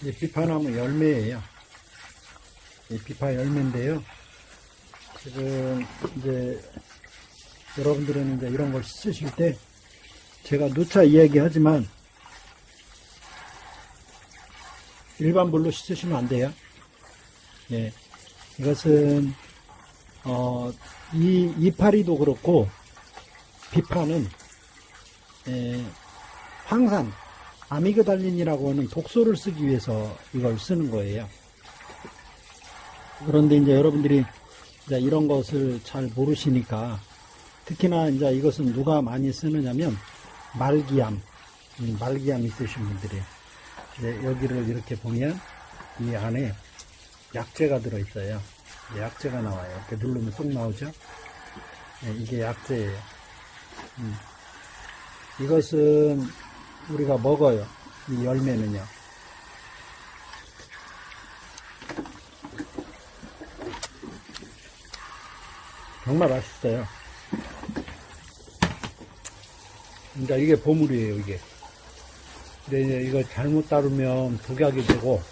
이 비파나무 열매예요. 이 비파 열매인데요. 지금 이제 여러분들은 이제 이런 걸 쓰실 때 제가 누차 이야기하지만 일반 물로 씻으시면 안 돼요. 예. 이것은 이 이파리도 그렇고 비파는 황산 아미그달린이라고 하는 독소를 쓰기 위해서 이걸 쓰는 거예요. 그런데 이제 여러분들이 이제 이런 것을 잘 모르시니까 특히나 이제 이것은 누가 많이 쓰느냐면 말기암 있으신 분들이에요. 이제 여기를 이렇게 보면 이 안에 약재가 들어있어요. 약재가 나와요. 이렇게 누르면 쏙 나오죠. 네, 이게 약재예요. 이것은 우리가 먹어요. 이 열매는요. 정말 맛있어요. 그러니까 이게 보물이에요, 이게. 근데 이제 이거 잘못 다루면 독약이 되고,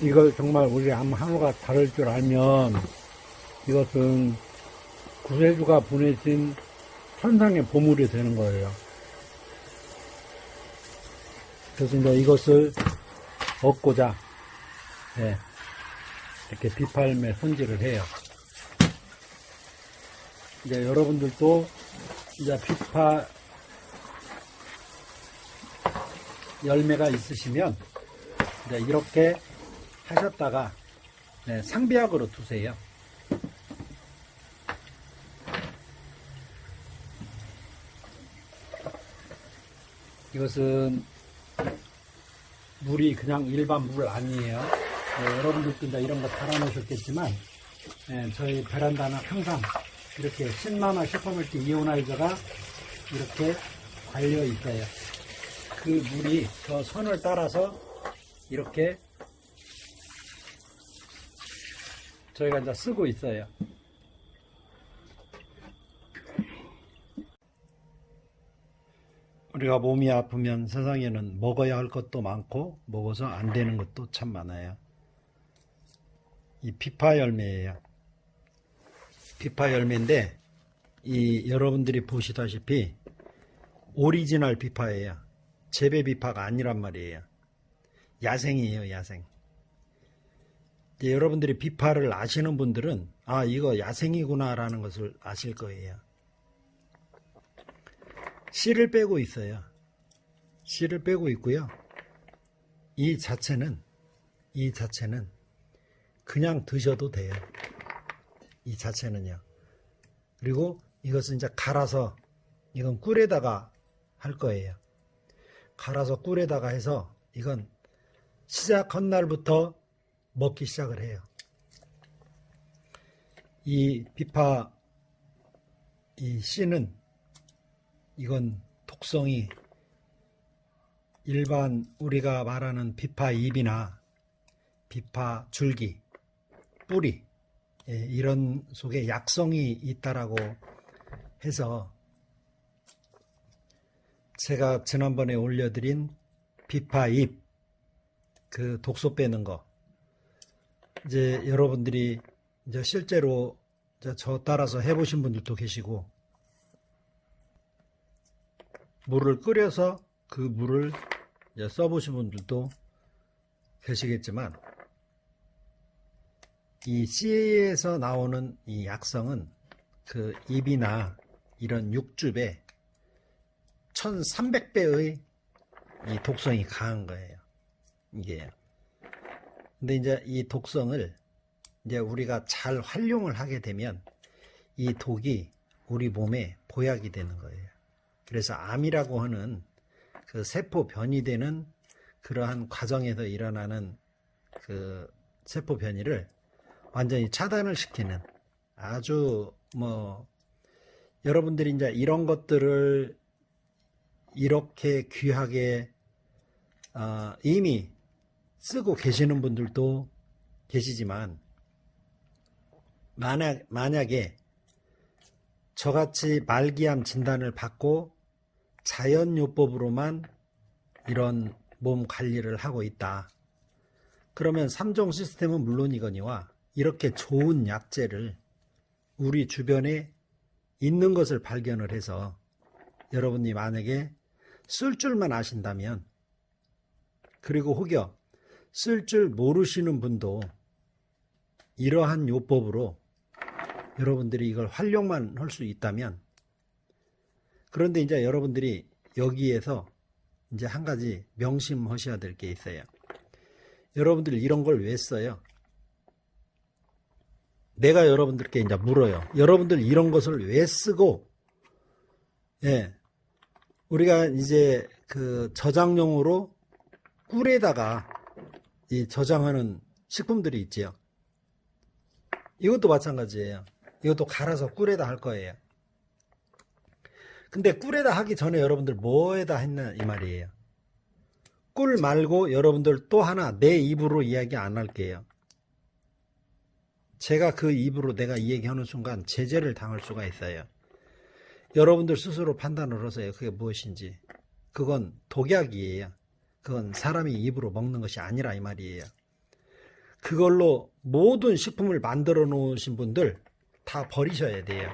이걸 정말 우리 암 한우가 다룰 줄 알면, 이것은 구세주가 보내신 천상의 보물이 되는 거예요. 그래서 이제 이것을 얻고자, 네, 이렇게 비팔매 손질을 해요. 이제 여러분들도 이제 비파 열매가 있으시면 이제 이렇게 하셨다가 네, 상비약으로 두세요. 이것은 물이 그냥 일반 물 아니에요. 네, 여러분들도 이제 이런 거 달아놓으셨겠지만 저희 베란다는 항상 이렇게 신마마 슈퍼멀티 이오나이저가 이렇게 달려 있어요. 그 물이 저 선을 따라서 이렇게 저희가 이제 쓰고 있어요. 우리가 몸이 아프면 세상에는 먹어야 할 것도 많고 먹어서 안 되는 것도 참 많아요. 이 비파 열매예요. 비파 열매인데 이 여러분들이 보시다시피 오리지널 비파예요. 재배 비파가 아니란 말이에요. 야생이에요, 야생. 이제 여러분들이 비파를 아시는 분들은 아, 이거 야생이구나 라는 것을 아실 거예요. 씨를 빼고 있어요. 씨를 빼고 있고요. 이 자체는 그냥 드셔도 돼요. 이 자체는요. 그리고 이것은 이제 갈아서 이건 꿀에다가 할 거예요. 갈아서 꿀에다가 해서 이건 시작한 날부터 먹기 시작을 해요. 이 비파 이 씨는 이건 독성이 일반 우리가 말하는 비파 잎이나 비파 줄기, 뿌리 이런 속에 약성이 있다라고 해서 제가 지난번에 올려드린 비파 잎 그 독소 빼는 거 이제 여러분들이 이제 실제로 이제 저 따라서 해보신 분들도 계시고 물을 끓여서 그 물을 이제 써보신 분들도 계시겠지만 이 씨에서 나오는 이 약성은 그 잎이나 이런 육즙에 1300배의 이 독성이 강한 거예요. 이게요. 근데 이제 이 독성을 이제 우리가 잘 활용을 하게 되면 이 독이 우리 몸에 보약이 되는 거예요. 그래서 암이라고 하는 그 세포 변이되는 그러한 과정에서 일어나는 그 세포 변이를 완전히 차단을 시키는 아주 여러분들이 이제 이런 것들을 이렇게 귀하게 이미 쓰고 계시는 분들도 계시지만 만약에 저같이 말기암 진단을 받고 자연요법으로만 이런 몸 관리를 하고 있다. 그러면 3종 시스템은 물론이거니와 이렇게 좋은 약재를 우리 주변에 있는 것을 발견을 해서 여러분이 만약에 쓸 줄만 아신다면, 그리고 혹여 쓸 줄 모르시는 분도 이러한 요법으로 여러분들이 이걸 활용만 할 수 있다면, 그런데 이제 여러분들이 여기에서 이제 한 가지 명심하셔야 될 게 있어요. 여러분들 이런 걸 왜 써요? 내가 여러분들께 이제 물어요. 여러분들 이런 것을 왜 쓰고, 예, 우리가 이제 그 저장용으로 꿀에다가 이 저장하는 식품들이 있지요. 이것도 마찬가지예요. 이것도 갈아서 꿀에다 할 거예요. 근데 꿀에다 하기 전에 여러분들 뭐에다 했나 이 말이에요. 꿀 말고 여러분들 또 하나 내 입으로 이야기 안 할게요. 제가 그 입으로 내가 이야기하는 순간 제재를 당할 수가 있어요. 여러분들 스스로 판단을 하세요. 그게 무엇인지. 그건 독약이에요. 그건 사람이 입으로 먹는 것이 아니라 이 말이에요. 그걸로 모든 식품을 만들어 놓으신 분들 다 버리셔야 돼요.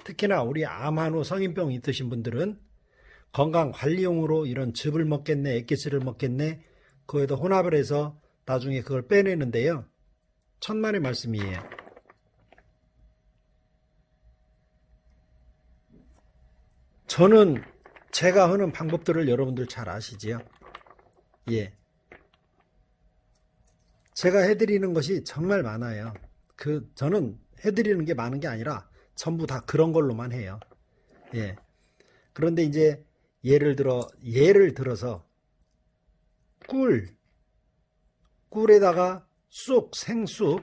특히나 우리 암환후 성인병 있으신 분들은 건강관리용으로 이런 즙을 먹겠네, 액기스를 먹겠네, 그거에다 혼합을 해서 나중에 그걸 빼내는데요. 천만의 말씀이에요. 저는 제가 하는 방법들을 여러분들 잘 아시지요? 예. 제가 해드리는 것이 정말 많아요. 저는 해드리는 게 많은 게 아니라 전부 다 그런 걸로만 해요. 예. 그런데 이제 예를 들어서 꿀에다가 쑥, 생쑥,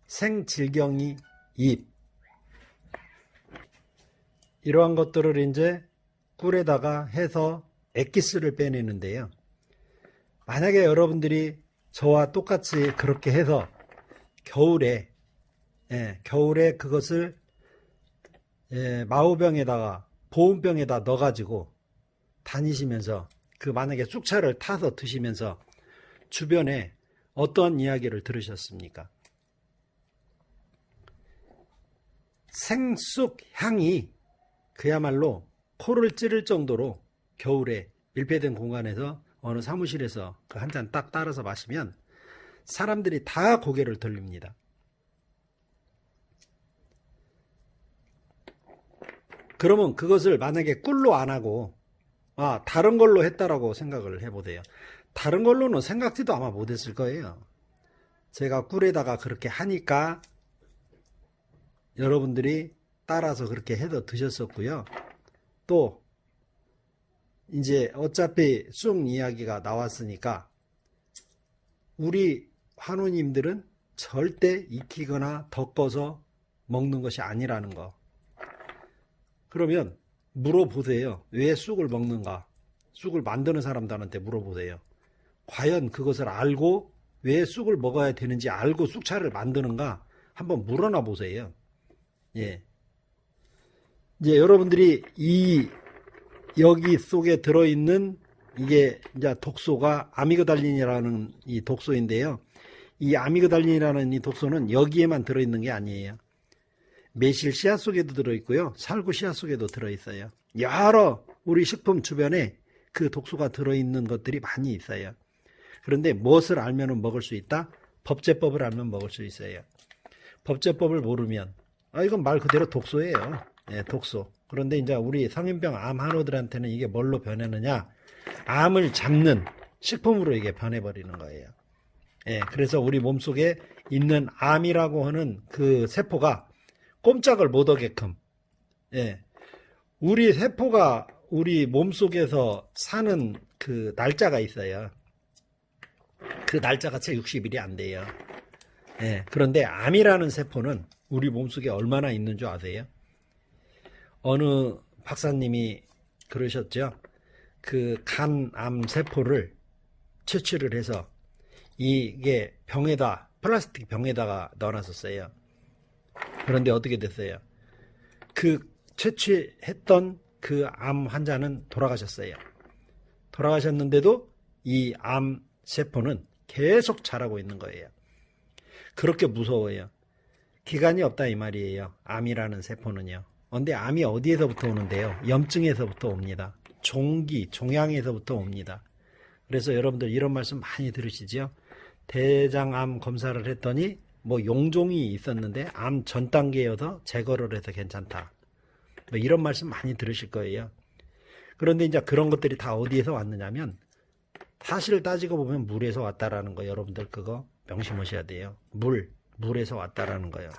생질경이 잎, 이러한 것들을 이제 꿀에다가 해서 액기스를 빼내는데요. 만약에 여러분들이 저와 똑같이 그렇게 해서 겨울에 그것을 마우병에다가 보온병에다 넣어가지고 다니시면서 만약에 쑥차를 타서 드시면서 주변에 어떤 이야기를 들으셨습니까? 생쑥 향이 그야말로 코를 찌를 정도로 겨울에 밀폐된 공간에서 어느 사무실에서 그 한 잔 딱 따라서 마시면 사람들이 다 고개를 돌립니다. 그러면 그것을 만약에 꿀로 안 하고 다른 걸로 했다라고 생각을 해보세요. 다른 걸로는 생각지도 아마 못했을 거예요. 제가 꿀에다가 그렇게 하니까 여러분들이 따라서 그렇게 해서 드셨었고요. 또 이제 어차피 쑥 이야기가 나왔으니까 우리 환우님들은 절대 익히거나 덮어서 먹는 것이 아니라는 거. 그러면 물어보세요. 왜 쑥을 먹는가? 쑥을 만드는 사람들한테 물어보세요. 과연 그것을 알고 왜 쑥을 먹어야 되는지 알고 쑥차를 만드는가? 한번 물어나 보세요. 예. 이제 여러분들이 여기 속에 들어있는 이게 이제 독소가 아미그달린이라는 이 독소인데요. 이 아미그달린이라는 이 독소는 여기에만 들어있는 게 아니에요. 매실 씨앗 속에도 들어있고요. 살구 씨앗 속에도 들어있어요. 여러 우리 식품 주변에 그 독소가 들어있는 것들이 많이 있어요. 그런데 무엇을 알면 먹을 수 있다? 법제법을 알면 먹을 수 있어요. 법제법을 모르면 이건 말 그대로 독소예요. 예, 독소. 그런데 이제 우리 성인병 암 환우들한테는 이게 뭘로 변하느냐? 암을 잡는 식품으로 이게 변해버리는 거예요. 예, 그래서 우리 몸속에 있는 암이라고 하는 그 세포가 꼼짝을 못 하게끔, 예, 우리 세포가 우리 몸속에서 사는 그 날짜가 있어요. 그 날짜가 채 60일이 안 돼요. 예, 그런데 암이라는 세포는 우리 몸속에 얼마나 있는 줄 아세요? 어느 박사님이 그러셨죠. 그 간암 세포를 채취를 해서 이게 플라스틱 병에다가 넣어놨었어요. 그런데 어떻게 됐어요? 그 채취했던 그 암 환자는 돌아가셨어요. 돌아가셨는데도 이 암 세포는 계속 자라고 있는 거예요. 그렇게 무서워요. 기간이 없다 이 말이에요. 암이라는 세포는요. 근데 암이 어디에서부터 오는데요? 염증에서부터 옵니다. 종기, 종양에서부터 옵니다. 그래서 여러분들 이런 말씀 많이 들으시죠? 대장암 검사를 했더니 뭐 용종이 있었는데 암 전 단계여서 제거를 해서 괜찮다. 뭐 이런 말씀 많이 들으실 거예요. 그런데 이제 그런 것들이 다 어디에서 왔느냐면 사실 따지고 보면 물에서 왔다라는 거 여러분들 그거 명심하셔야 돼요. 물에서 왔다라는 거예요.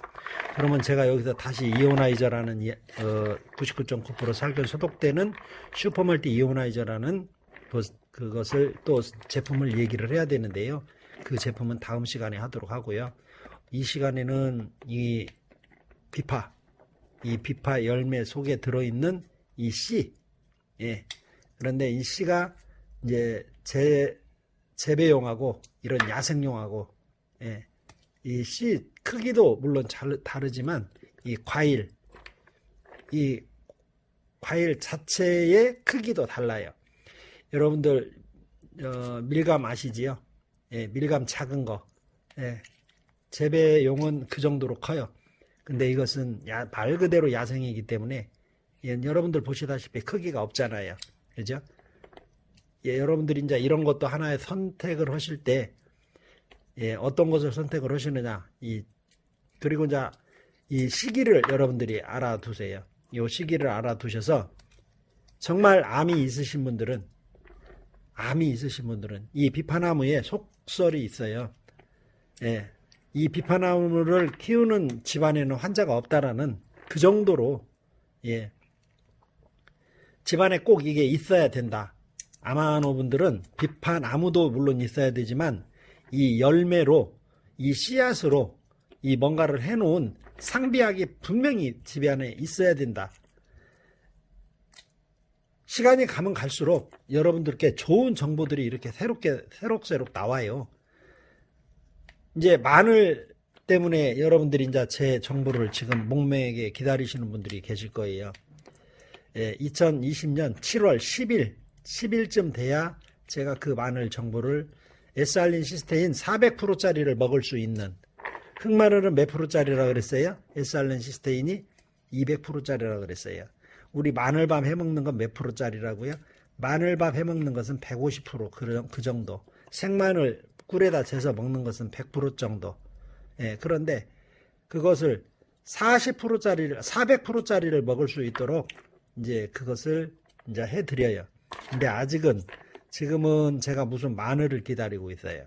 그러면 제가 여기서 다시 이오나이저라는 99.9% 살균 소독되는 슈퍼멀티 이오나이저라는 그것을 또 제품을 얘기를 해야 되는데요. 그 제품은 다음 시간에 하도록 하고요. 이 시간에는 이 비파 열매 속에 들어있는 이 씨, 예. 그런데 이 씨가 이제 재배용하고 이런 야생용하고, 예. 이 씨 크기도 물론 다르지만 이 과일 자체의 크기도 달라요. 여러분들 밀감 아시지요? 예, 밀감 작은 거. 예, 재배용은 그 정도로 커요. 근데 이것은 말 그대로 야생이기 때문에 여러분들 보시다시피 크기가 없잖아요. 그죠? 예, 여러분들이 이제 이런 것도 하나의 선택을 하실 때 어떤 것을 선택을 하시느냐. 그리고 이제 이 시기를 여러분들이 알아두세요. 이 시기를 알아두셔서 정말 암이 있으신 분들은 이 비파나무에 속설이 있어요. 예, 이 비파나무를 키우는 집안에는 환자가 없다라는 그 정도로 집안에 꼭 이게 있어야 된다. 아마노 분들은 비파나무도 물론 있어야 되지만 이 열매로 이 씨앗으로 이 뭔가를 해놓은 상비약이 분명히 집안에 있어야 된다. 시간이 가면 갈수록 여러분들께 좋은 정보들이 이렇게 새록새록 나와요. 이제 마늘 때문에 여러분들이 이제 제 정보를 지금 목매게 기다리시는 분들이 계실 거예요. 2020년 7월 10일쯤 돼야 제가 그 마늘 정보를 S알린 시스테인 400%짜리를 먹을 수 있는, 흑마늘은 몇 프로짜리라고 그랬어요? S알린 시스테인이 200%짜리라고 그랬어요. 우리 마늘밥 해먹는 건 몇 프로짜리라고요? 마늘밥 해먹는 것은 150% 그 정도. 생마늘 꿀에다 재서 먹는 것은 100% 정도. 예, 그런데 그것을 400%짜리를 먹을 수 있도록 이제 그것을 이제 해드려요. 근데 지금은 제가 무슨 마늘을 기다리고 있어요.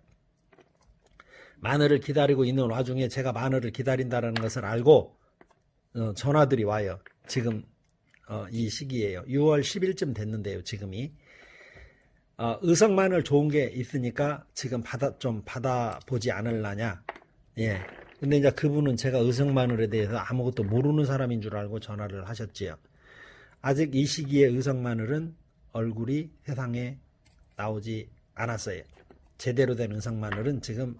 마늘을 기다리고 있는 와중에 제가 마늘을 기다린다는 것을 알고 전화들이 와요. 지금 이 시기예요. 6월 10일쯤 됐는데요. 지금이 의성 마늘 좋은 게 있으니까 지금 받아보지 않을라냐. 예. 근데 이제 그분은 제가 의성 마늘에 대해서 아무것도 모르는 사람인 줄 알고 전화를 하셨지요. 아직 이 시기에 의성 마늘은 얼굴이 세상에 나오지 않았어요. 제대로 된 의성 마늘은 지금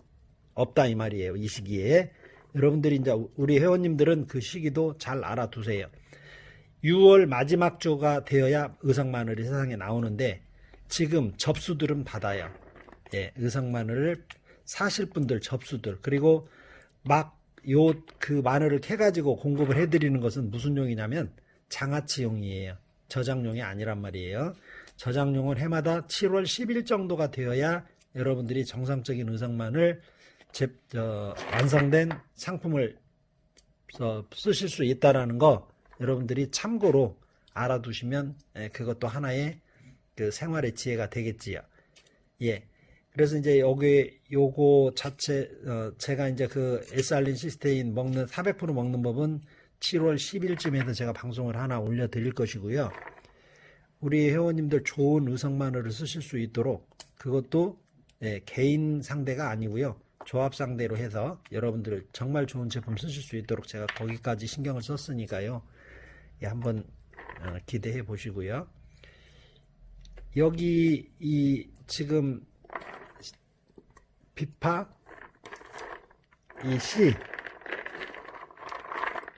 없다 이 말이에요. 이 시기에. 여러분들이 이제 우리 회원님들은 그 시기도 잘 알아두세요. 6월 마지막 주가 되어야 의성 마늘이 세상에 나오는데 지금 접수들은 받아요. 예, 의성 마늘을 사실 분들 접수들, 그리고 막 그 마늘을 캐가지고 공급을 해드리는 것은 무슨 용이냐면 장아찌용이에요. 저장용이 아니란 말이에요. 저장용은 해마다 7월 10일 정도가 되어야 여러분들이 정상적인 의성 마늘 완성된 상품을 쓰실 수 있다라는 거 여러분들이 참고로 알아두시면 그것도 하나의 그 생활의 지혜가 되겠지요. 예. 그래서 이제 요거 자체 제가 이제 그 S알린 시스테인 400% 먹는 법은 7월 10일쯤에도 제가 방송을 하나 올려드릴 것이고요. 우리 회원님들 좋은 의성 마늘을 쓰실 수 있도록 그것도 개인 상대가 아니고요. 조합 상대로 해서 여러분들 정말 좋은 제품 쓰실 수 있도록 제가 거기까지 신경을 썼으니까요. 한번 기대해 보시고요. 여기 지금 비파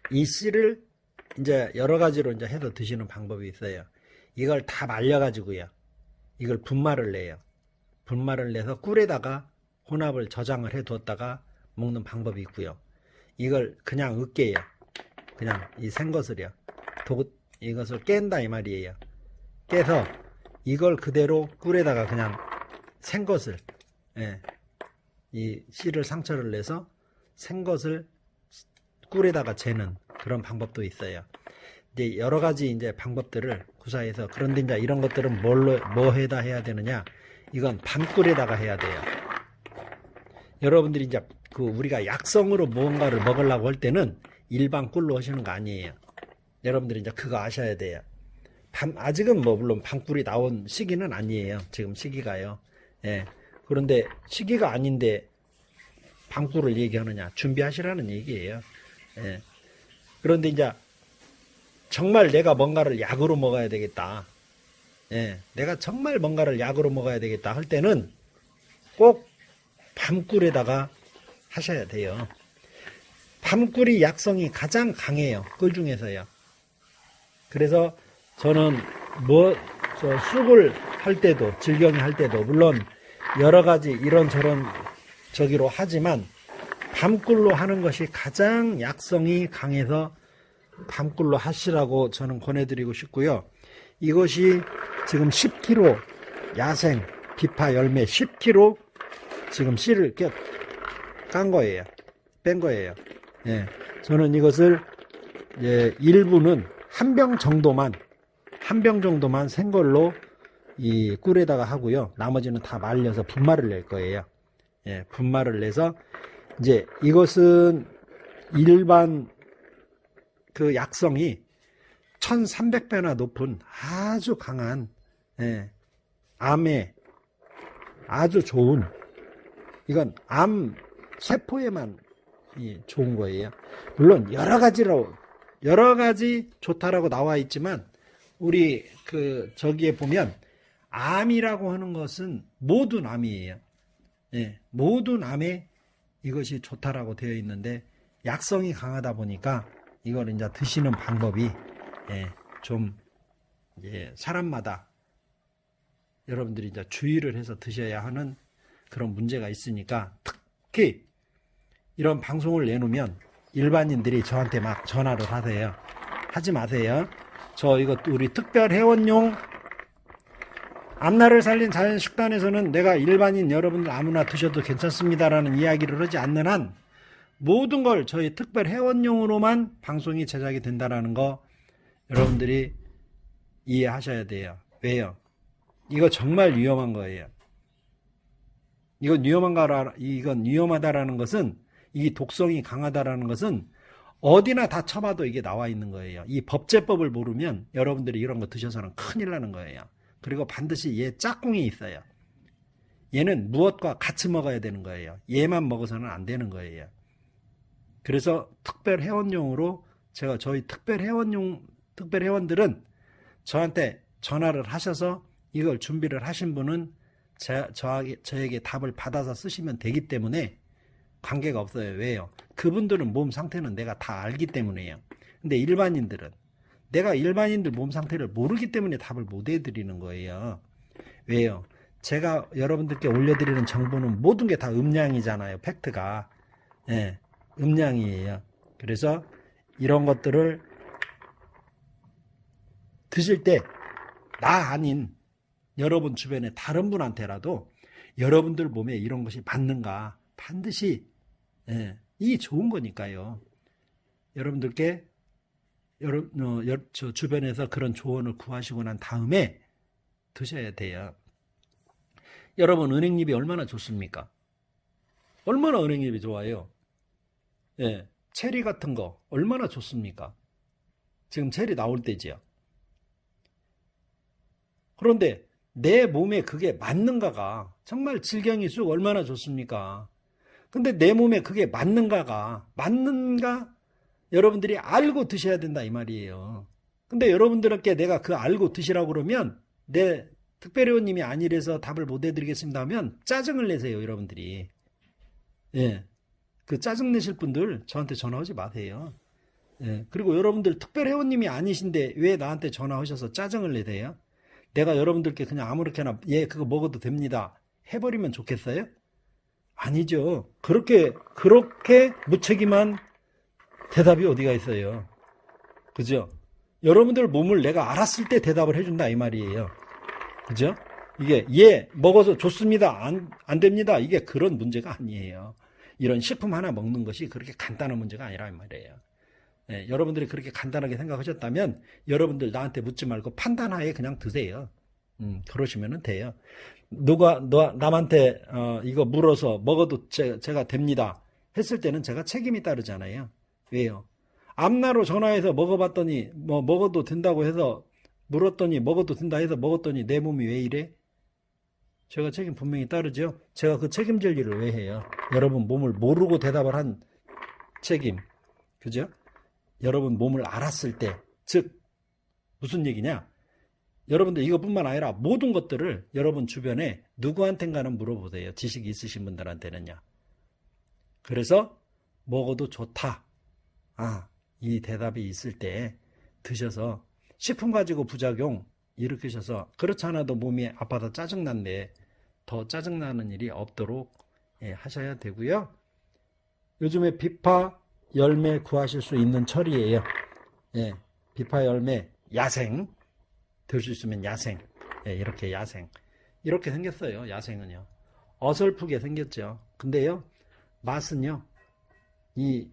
이 씨를 이제 여러 가지로 이제 해서 드시는 방법이 있어요. 이걸 다 말려 가지고요. 이걸 분말을 내요. 분말을 내서 꿀에다가 혼합을 저장을 해 두었다가 먹는 방법이 있고요. 이걸 그냥 으깨요. 그냥 이 생것을요. 이것을 깬다 이 말이에요. 깨서 이걸 그대로 꿀에다가 그냥 생것을, 예, 이 씨를 상처를 내서 생것을 꿀에다가 재는 그런 방법도 있어요. 이제 여러 가지 이제 방법들을 구사해서, 그런데 이제 이런 것들은 뭐 해다 해야 되느냐? 이건 밤꿀에다가 해야 돼요. 여러분들이 이제 우리가 약성으로 무언가를 먹으려고 할 때는 일반 꿀로 하시는 거 아니에요. 여러분들이 이제 그거 아셔야 돼요. 아직은 뭐 물론 밤꿀이 나온 시기는 아니에요. 지금 시기가요. 예. 그런데 시기가 아닌데 밤꿀을 얘기하느냐? 준비하시라는 얘기예요. 예. 그런데 이제 정말 내가 뭔가를 약으로 먹어야 되겠다. 예. 내가 정말 뭔가를 약으로 먹어야 되겠다 할 때는 꼭 밤꿀에다가 하셔야 돼요. 밤꿀이 약성이 가장 강해요. 꿀 중에서요. 그래서 저는 쑥을 할 때도, 질경이 할 때도, 물론 여러 가지 이런저런 저기로 하지만 밤꿀로 하는 것이 가장 약성이 강해서 밤꿀로 하시라고 저는 권해드리고 싶고요. 이것이 지금 10kg 야생 비파 열매 10kg 지금 씨를 깐 거예요. 뺀 거예요. 예. 저는 이것을 일부는 한 병 정도만 생걸로 이 꿀에다가 하고요. 나머지는 다 말려서 분말을 낼 거예요. 예, 분말을 내서 이제 이것은 일반 그 약성이 1300배나 높은 아주 강한, 예, 암에 아주 좋은, 이건 암 세포에만 좋은 거예요. 물론 여러 가지 좋다라고 나와 있지만 우리 저기에 보면 암이라고 하는 것은 모든 암이에요. 예, 모든 암에 이것이 좋다라고 되어 있는데 약성이 강하다 보니까 이걸 이제 드시는 방법이 좀 사람마다 여러분들이 이제 주의를 해서 드셔야 하는 그런 문제가 있으니까, 특히 이런 방송을 내놓으면 일반인들이 저한테 막 전화를 하세요. 하지 마세요. 저 이거 우리 특별 회원용 앞날을 살린 자연식단에서는 내가 일반인 여러분들 아무나 드셔도 괜찮습니다라는 이야기를 하지 않는 한 모든 걸 저희 특별 회원용으로만 방송이 제작이 된다라는 거 여러분들이 이해하셔야 돼요. 왜요? 이거 정말 위험한 거예요. 이건 위험하다라는 것은, 이 독성이 강하다라는 것은 어디나 다 쳐봐도 이게 나와 있는 거예요. 이 법제법을 모르면 여러분들이 이런 거 드셔서는 큰일 나는 거예요. 그리고 반드시 얘 짝꿍이 있어요. 얘는 무엇과 같이 먹어야 되는 거예요. 얘만 먹어서는 안 되는 거예요. 그래서 특별 회원용으로 제가 저희 특별 회원들은 저한테 전화를 하셔서 이걸 준비를 하신 분은 저에게 답을 받아서 쓰시면 되기 때문에 관계가 없어요. 왜요? 그분들은 몸 상태는 내가 다 알기 때문에요. 근데 내가 일반인들 몸 상태를 모르기 때문에 답을 못 해드리는 거예요. 왜요? 제가 여러분들께 올려드리는 정보는 모든 게 다 음량이잖아요. 팩트가. 예, 음량이에요. 그래서 이런 것들을 드실 때 나 아닌 여러분 주변에 다른 분한테라도 여러분들 몸에 이런 것이 맞는가 반드시, 이 좋은 거니까요. 여러분들께 저 주변에서 그런 조언을 구하시고 난 다음에 드셔야 돼요. 여러분, 은행잎이 얼마나 좋습니까? 얼마나 은행잎이 좋아요. 예, 체리 같은 거 얼마나 좋습니까? 지금 체리 나올 때지요. 그런데 내 몸에 그게 맞는가가, 정말 질경이 쑥 얼마나 좋습니까? 근데 내 몸에 그게 맞는가 여러분들이 알고 드셔야 된다 이 말이에요. 근데 여러분들께 내가 알고 드시라고 그러면 내 특별회원님이 아니래서 답을 못 해드리겠습니다 하면 짜증을 내세요. 여러분들이. 예, 그 짜증 내실 분들 저한테 전화하지 마세요. 예, 그리고 여러분들 특별회원님이 아니신데 왜 나한테 전화하셔서 짜증을 내세요? 내가 여러분들께 그냥 아무렇게나 예 그거 먹어도 됩니다 해버리면 좋겠어요? 아니죠. 그렇게 무책임한 대답이 어디가 있어요. 그죠? 여러분들 몸을 내가 알았을 때 대답을 해준다 이 말이에요. 그죠? 이게 예 먹어서 좋습니다 안 됩니다 이게 그런 문제가 아니에요. 이런 식품 하나 먹는 것이 그렇게 간단한 문제가 아니라 이 말이에요. 예, 여러분들이 그렇게 간단하게 생각하셨다면 여러분들 나한테 묻지 말고 판단하에 그냥 드세요. 그러시면 돼요. 남한테 이거 물어서 먹어도 제가 됩니다 했을 때는 제가 책임이 따르잖아요. 왜요? 앞나로 전화해서 먹어봤더니 뭐 먹어도 된다고 해서 물었더니 먹어도 된다 해서 먹었더니 내 몸이 왜 이래? 제가 책임 분명히 따르죠. 제가 그 책임질 일을 왜 해요? 여러분 몸을 모르고 대답을 한 책임. 그죠? 여러분 몸을 알았을 때, 즉 무슨 얘기냐? 여러분들 이것뿐만 아니라 모든 것들을 여러분 주변에 누구한텐가는 물어보세요. 지식이 있으신 분들한테는요. 그래서 먹어도 좋다. 이 대답이 있을 때 드셔서 식품 가지고 부작용 일으키셔서 그렇지 않아도 몸이 아파서 짜증난데 더 짜증나는 일이 없도록 하셔야 되고요. 요즘에 비파 열매 구하실 수 있는 철이에요. 비파 열매 야생 들 수 있으면 야생 이렇게 야생 이렇게 생겼어요. 야생은요. 어설프게 생겼죠. 근데요 맛은요 이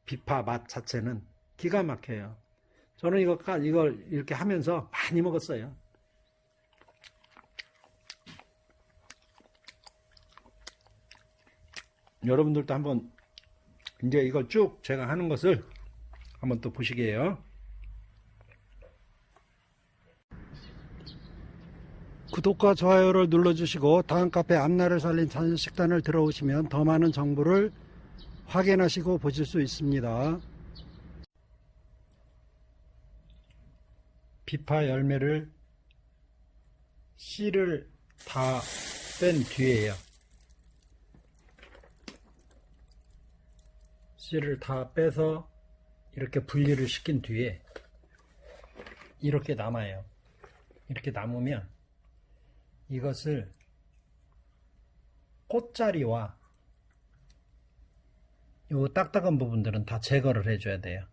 비파 맛 자체는 기가 막혀요. 저는 이걸 이렇게 하면서 많이 먹었어요. 여러분들도 한번 이제 이걸 쭉 제가 하는 것을 한번 또 보시게요. 구독과 좋아요를 눌러주시고 다음 카페 앞날을 살린 자연식단을 들어오시면 더 많은 정보를 확인하시고 보실 수 있습니다. 비파 열매를 씨를 다 뺀 뒤에요. 씨를 다 빼서 이렇게 분리를 시킨 뒤에 이렇게 남아요. 이렇게 남으면 이것을 꽃자리와 요 딱딱한 부분들은 다 제거를 해줘야 돼요.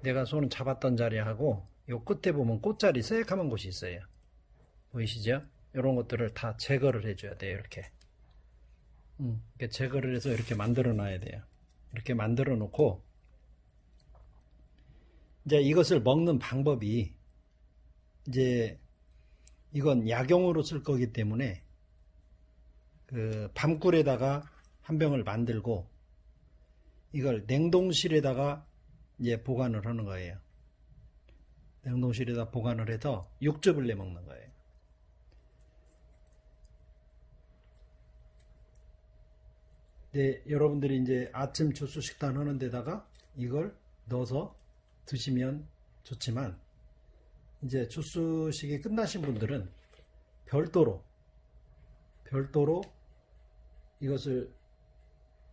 내가 손을 잡았던 자리하고 요 끝에 보면 꽃자리 새까만 곳이 있어요. 보이시죠? 이런 것들을 다 제거를 해줘야 돼요. 이렇게. 이렇게 제거를 해서 이렇게 만들어 놔야 돼요. 이렇게 만들어 놓고 이제 이것을 먹는 방법이 이제 이건 약용으로 쓸 거기 때문에 그 밤꿀에다가 한 병을 만들고 이걸 냉동실에다가 이제 보관을 하는 거예요. 냉동실에다 보관을 해서 육즙을 내 먹는 거예요. 네, 여러분들이 이제 아침 주스 식단 하는 데다가 이걸 넣어서 드시면 좋지만 이제 주스식이 끝나신 분들은 별도로 이것을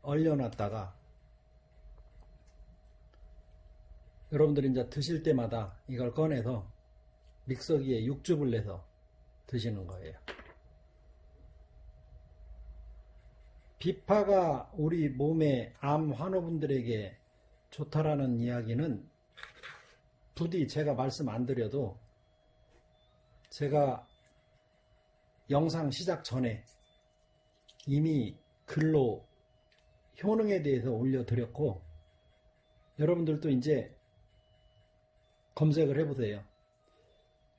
얼려놨다가 여러분들이 이제 드실 때마다 이걸 꺼내서 믹서기에 육즙을 내서 드시는 거예요. 비파가 우리 몸의 암 환우분들에게 좋다라는 이야기는 부디 제가 말씀 안 드려도 제가 영상 시작 전에 이미 글로 효능에 대해서 올려드렸고 여러분들도 이제 검색을 해보세요.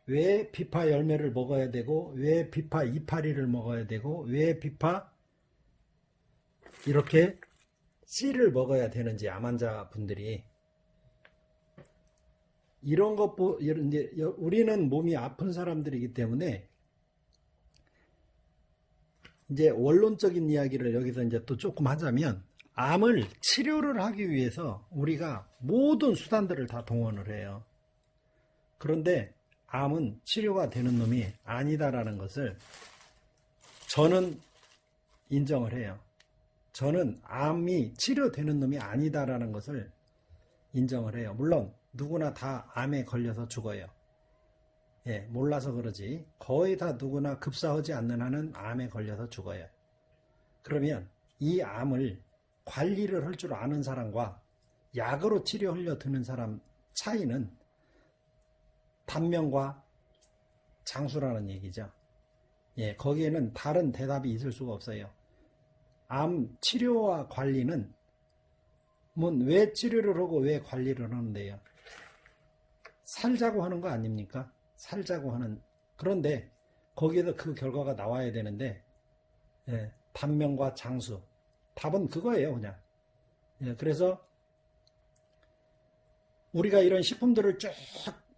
왜 비파 열매를 먹어야 되고 왜 비파 이파리를 먹어야 되고 왜 비파 이렇게 씨를 먹어야 되는지 암 환자분들이 이런 이제 우리는 몸이 아픈 사람들이기 때문에 이제 원론적인 이야기를 여기서 이제 또 조금 하자면 암을 치료를 하기 위해서 우리가 모든 수단들을 다 동원을 해요. 그런데 암은 치료가 되는 놈이 아니다라는 것을 저는 인정을 해요. 저는 암이 치료되는 놈이 아니다라는 것을 인정을 해요. 물론 누구나 다 암에 걸려서 죽어요. 예, 몰라서 그러지 거의 다 누구나 급사하지 않는 한은 암에 걸려서 죽어요. 그러면 이 암을 관리를 할 줄 아는 사람과 약으로 치료하려 드는 사람 차이는 단면과 장수라는 얘기죠. 예, 거기에는 다른 대답이 있을 수가 없어요. 암 치료와 관리는 왜 치료를 하고 왜 관리를 하는데요? 살자고 하는 거 아닙니까? 살자고 하는. 그런데 거기에서 그 결과가 나와야 되는데, 예, 단면과 장수. 답은 그거예요, 그냥. 예, 그래서 우리가 이런 식품들을 쭉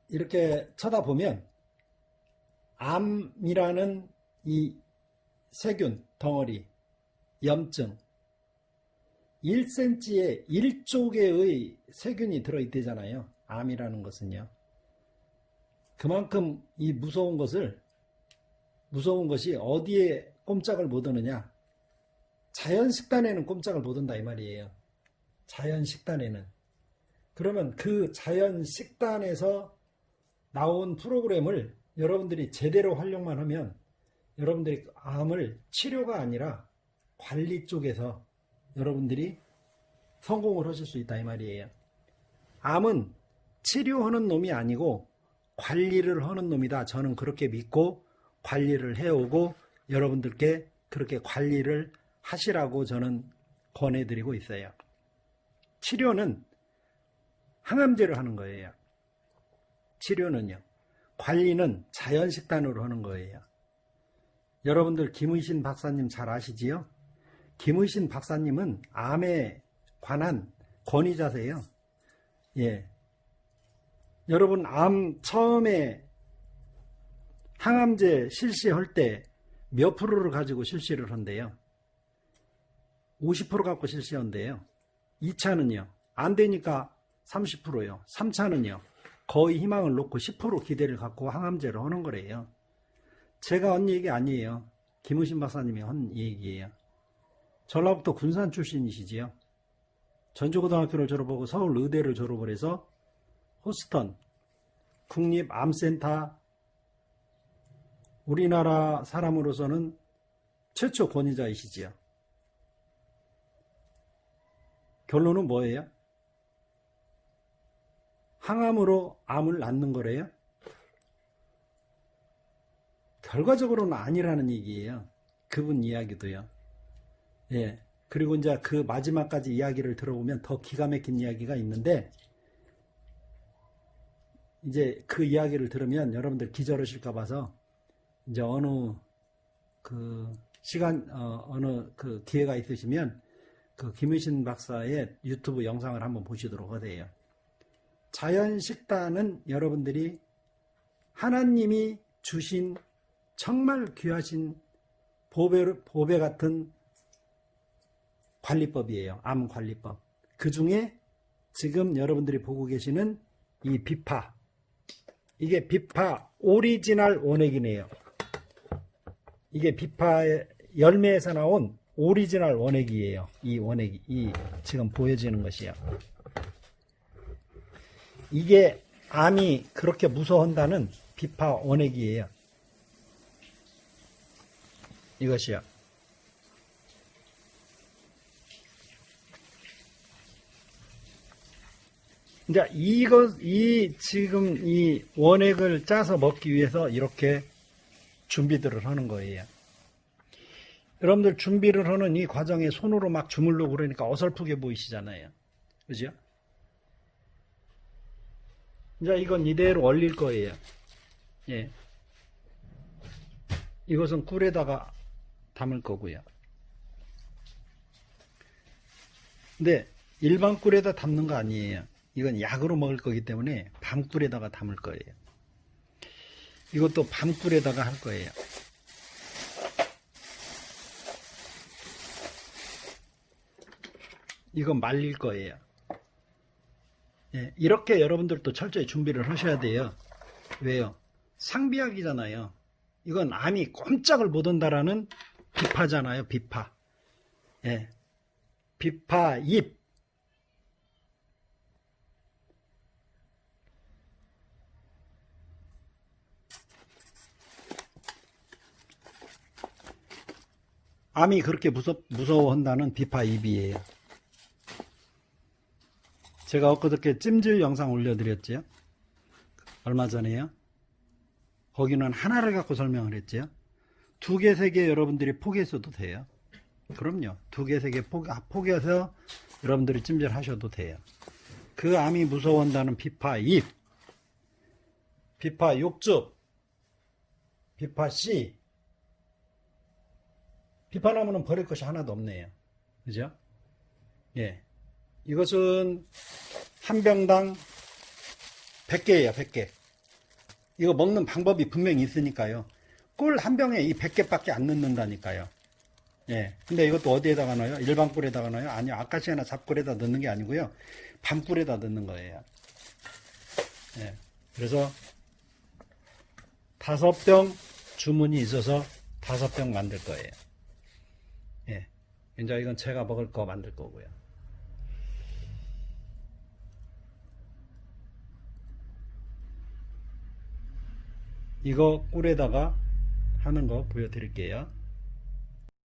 이렇게 쳐다보면 암이라는 이 세균 덩어리, 염증, 1cm에 1조 개의 세균이 들어있대잖아요. 암이라는 것은요. 그만큼 이 무서운 것이 어디에 꼼짝을 못 하느냐. 자연 식단에는 꼼짝을 못 한다 이 말이에요. 자연 식단에는. 그러면 그 자연 식단에서 나온 프로그램을 여러분들이 제대로 활용만 하면 여러분들이 암을 치료가 아니라 관리 쪽에서 여러분들이 성공을 하실 수 있다 이 말이에요. 암은 치료하는 놈이 아니고 관리를 하는 놈이다. 저는 그렇게 믿고 관리를 해오고 여러분들께 그렇게 관리를 하시라고 저는 권해드리고 있어요. 치료는 항암제를 하는 거예요. 치료는요. 관리는 자연식단으로 하는 거예요. 여러분들 김의신 박사님 잘 아시지요? 김의신 박사님은 암에 관한 권위자세요. 예. 여러분 암 처음에 항암제 실시할 때 몇 프로를 가지고 실시를 한대요? 50% 갖고 실시한대요. 2차는요. 안 되니까 30%요. 3차는요. 거의 희망을 놓고 10% 기대를 갖고 항암제를 하는 거래요. 제가 한 얘기 아니에요. 김의신 박사님이 한 얘기예요. 전라북도 군산 출신이시지요. 전주고등학교를 졸업하고 서울의대를 졸업을 해서 호스턴 국립암센터 우리나라 사람으로서는 최초 권위자이시지요. 결론은 뭐예요? 항암으로 암을 낳는 거래요? 결과적으로는 아니라는 얘기예요. 그분 이야기도요. 예. 그리고 이제 그 마지막까지 이야기를 들어보면 더 기가 막힌 이야기가 있는데, 이제 그 이야기를 들으면 여러분들 기절하실까 봐서 이제 어느 그 시간 어느 그 기회가 있으시면 그 김의신 박사의 유튜브 영상을 한번 보시도록 하세요. 자연식단은 여러분들이 하나님이 주신 정말 귀하신 보배 같은 관리법이에요. 암 관리법. 그 중에 지금 여러분들이 보고 계시는 이 비파. 이게 비파 오리지널 원액이네요. 이게 비파의 열매에서 나온 오리지널 원액이에요. 이 원액이, 이 지금 보여지는 것이요. 이게 암이 그렇게 무서워한다는 비파 원액이에요. 이것이요. 이제 지금 이 원액을 짜서 먹기 위해서 이렇게 준비들을 하는 거예요. 여러분들 준비를 하는 이 과정에 손으로 막 주물르고 그러니까 어설프게 보이시잖아요. 그죠? 이제 이건 이대로 얼릴 거예요. 예. 이것은 꿀에다가 담을 거고요. 근데 일반 꿀에다 담는 거 아니에요. 이건 약으로 먹을 거기 때문에 밤꿀에다가 담을 거예요. 이것도 밤꿀에다가 할 거예요. 이건 말릴 거예요. 예, 이렇게 여러분들도 철저히 준비를 하셔야 돼요. 왜요? 상비약이잖아요. 이건 암이 꼼짝을 못 한다라는 비파잖아요. 비파. 예. 비파 잎. 암이 그렇게 무서워한다는 비파입이에요. 제가 엊그저께 찜질 영상 올려드렸지요. 얼마 전에요. 거기는 하나를 갖고 설명을 했지요. 2개, 3개 여러분들이 포기했어도 돼요. 그럼요. 2개, 3개 포기해서 여러분들이 찜질 하셔도 돼요. 그 암이 무서워한다는 비파입, 비파 욕즙, 비파 C, 비파나무는 버릴 것이 하나도 없네요. 그죠? 예. 이것은 한 병당 100개예요, 100개. 이거 먹는 방법이 분명히 있으니까요. 꿀 한 병에 이 100개밖에 안 넣는다니까요. 예. 근데 이것도 어디에다가 넣어요? 일반 꿀에다가 넣어요? 아니요. 아카시아나 잡꿀에다 넣는 게 아니고요. 밤꿀에다 넣는 거예요. 예. 그래서 5병 주문이 있어서 5병 만들 거예요. 예. 이제 이건 제가 먹을 거 만들 거고요. 이거 꿀에다가 하는 거 보여드릴게요.